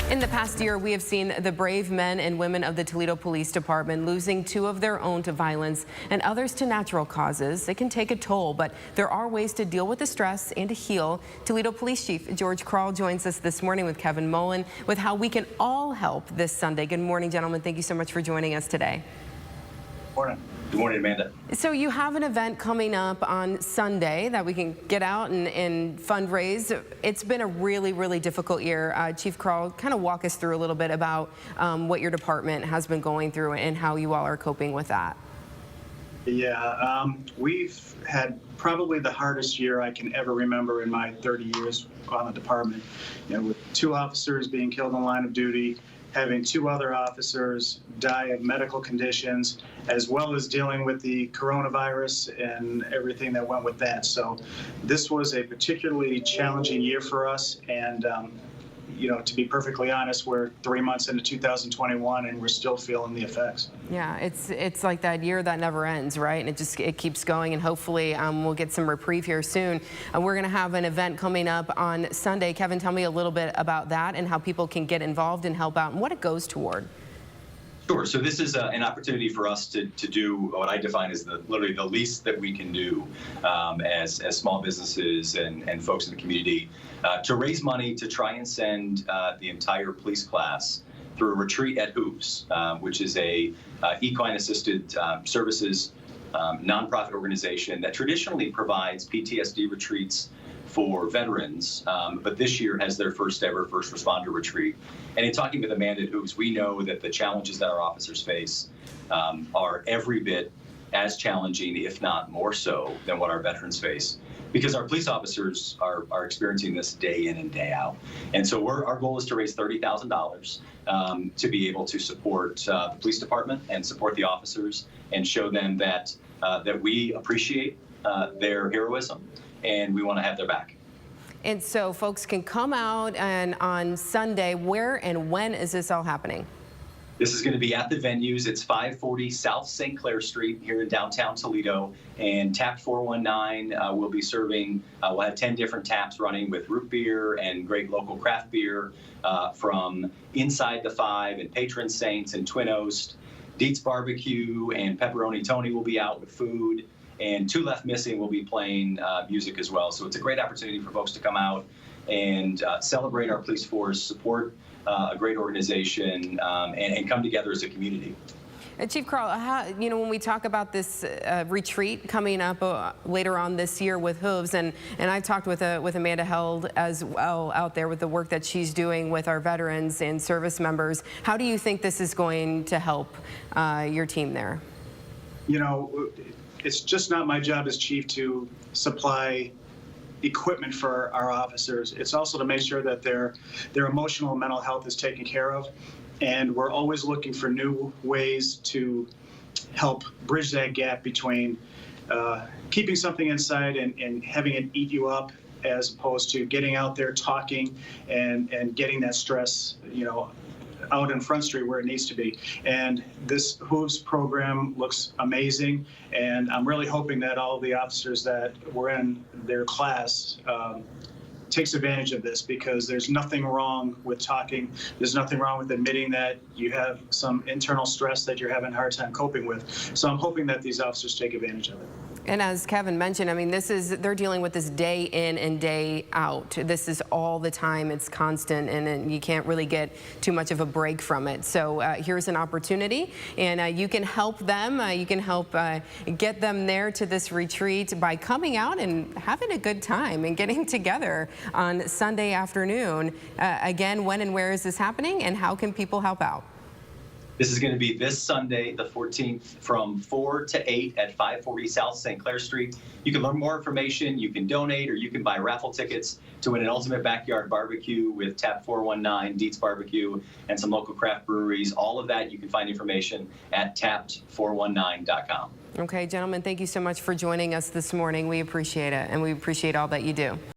In the past year, we have seen the brave men and women of the Toledo Police Department losing 2 of their own to violence and others to natural causes. It can take a toll, but there are ways to deal with the stress and to heal. Toledo Police Chief George Krall joins us this morning with Kevin Mullen with how we can all help this Sunday. Good morning, gentlemen. Thank you so much for joining us today. Morning. Good morning, Amanda. So you have an event coming up on Sunday that we can get out and fundraise. It's been a really difficult year. Chief Krall, kind of walk us through a little bit about what your department has been going through and how you all are coping with that. Yeah, we've had probably the hardest year I can ever remember in my 30 years on the department. You know, with 2 officers being killed in the line of duty, having 2 other officers die of medical conditions, as well as dealing with the coronavirus and everything that went with that. So this was a particularly challenging year for us. And, you know, to be perfectly honest, we're 3 months into 2021 and we're still feeling the effects. Yeah, it's like that year that never ends, right? And it keeps going, and hopefully we'll get some reprieve here soon. We're going to have an event coming up on Sunday. Kevin, tell me a little bit about that and how people can get involved and help out and what it goes toward. Sure. So this is an opportunity for us to do what I define as literally the least that we can do as small businesses and folks in the community to raise money to try and send the entire police class through a retreat at HOOVES, which is a equine assisted services nonprofit organization that traditionally provides PTSD retreats for veterans, but this year has their first ever first responder retreat. And in talking with Amanda at HOOVES, we know that the challenges that our officers face are every bit as challenging, if not more so, than what our veterans face, because our police officers are experiencing this day in and day out. And so our goal is to raise $30,000 to be able to support the police department and support the officers and show them that we appreciate their heroism and we want to have their back. And so folks can come out, and on Sunday, where and when is this all happening? This is going to be at the venues. It's 540 South St. Clair Street here in downtown Toledo, and Tap 419 will be serving, we'll have 10 different taps running with root beer and great local craft beer from Inside the Five and Patron Saints and Twin Oast. Dietz Barbecue and Pepperoni Tony will be out with food. And Two Left Missing will be playing music as well. So it's a great opportunity for folks to come out and celebrate our police force, support a great organization, and come together as a community. Chief Krall, when we talk about this retreat coming up later on this year with HOOVES, and I've talked with Amanda Held as well out there with the work that she's doing with our veterans and service members, how do you think this is going to help your team there? You know, it's just not my job as chief to supply equipment for our officers. It's also to make sure that their emotional and mental health is taken care of. And we're always looking for new ways to help bridge that gap between keeping something inside and having it eat you up, as opposed to getting out there talking and getting that stress, you know, out in Front Street where it needs to be. And this HOOVES program looks amazing, and I'm really hoping that all the officers that were in their class takes advantage of this, because there's nothing wrong with talking. There's nothing wrong with admitting that you have some internal stress that you're having a hard time coping with. So I'm hoping that these officers take advantage of it. And as Kevin mentioned, I mean, they're dealing with this day in and day out. This is all the time. It's constant, and you can't really get too much of a break from it. So here's an opportunity, and you can help them. You can help get them there to this retreat by coming out and having a good time and getting together on Sunday afternoon. Again, when and where is this happening, and how can people help out? This is going to be this Sunday, the 14th, from 4 to 8 at 540 South St. Clair Street. You can learn more information, you can donate, or you can buy raffle tickets to win an ultimate backyard barbecue with Tap 419, Dietz Barbecue, and some local craft breweries. All of that, you can find information at tapped419.com. Okay, gentlemen, thank you so much for joining us this morning. We appreciate it, and we appreciate all that you do.